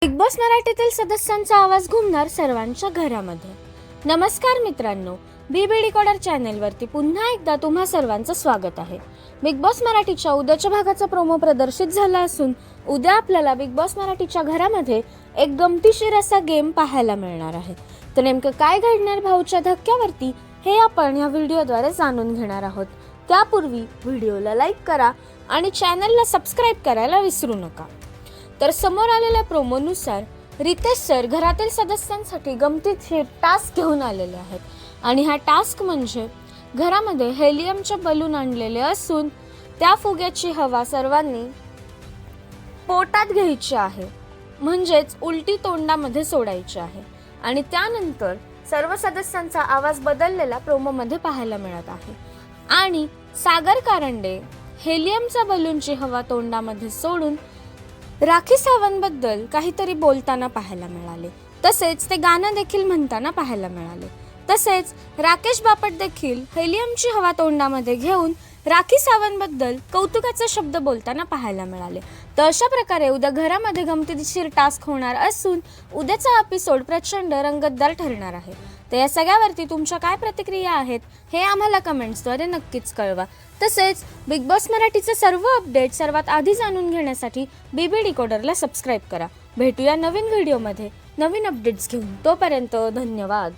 Big boss मराठीतील सदस्यांचा आवाज घुमणार सर्वांच्या घरामध्ये. नमस्कार मित्रांनो, बीबी डिकोडर चॅनेलवरती पुन्हा एकदा तुम्हा सर्वांचं स्वागत आहे. बिग बॉस मराठीच्या उद्याच्या भागाचा प्रोमो प्रदर्शित झाला असून उद्या आपल्याला बिग बॉस मराठीच्या घरामध्ये एक गमतीशीर असा गेम पाहायला मिळणार आहे. तर नेमकं काय घडणार भाऊच्या धक्क्यावरती हे आपण या व्हिडिओद्वारे जाणून घेणार आहोत. त्यापूर्वी व्हिडिओला लाईक करा आणि चॅनलला सबस्क्राईब करायला विसरू नका. तर समोर आलेल्या प्रोमोनुसार रितेश सर घरातील सदस्यांसाठी गमतीशीर टास्क घेऊन आलेले आहेत आणि हा टास्क म्हणजे घरामध्ये हेलियमचे बलून आणलेले असून त्या फुग्याची हवा सर्वांनी पोटात घ्यायची आहे, म्हणजेच उलटी तोंडामध्ये सोडायची आहे आणि त्यानंतर सर्व सदस्यांचा आवाज बदललेला प्रोमोमध्ये पाहायला मिळत आहे. आणि सागर कारंडे हेलियमच्या बलूनची हवा तोंडामध्ये सोडून राखी सावंतबद्दल काहीतरी बोलताना पाहायला मिळाले. तसेच ते गाणं देखील म्हणताना पाहायला मिळाले. तसेच राकेश बापट देखील हेलियमची हवा तोंडामध्ये घेऊन राखी सावंतबद्दल कौतुकाचे शब्द बोलताना पाहायला मिळाले. तर अशा प्रकारे उद्या घरामध्ये गमतीशीर टास्क होणार असून उद्याचा एपिसोड प्रचंड रंगतदार ठरणार आहे. तर या सगळ्यावरती तुमच्या काय प्रतिक्रिया आहेत हे आम्हाला कमेंट्सद्वारे नक्कीच कळवा. तसेच बिग बॉस मराठीचे सर्व अपडेट सर्वात आधी जाणून घेण्यासाठी बीबी डिकोडरला सबस्क्राईब करा. भेटूया नवीन व्हिडिओमध्ये नवीन अपडेट्स घेऊन. तोपर्यंत धन्यवाद.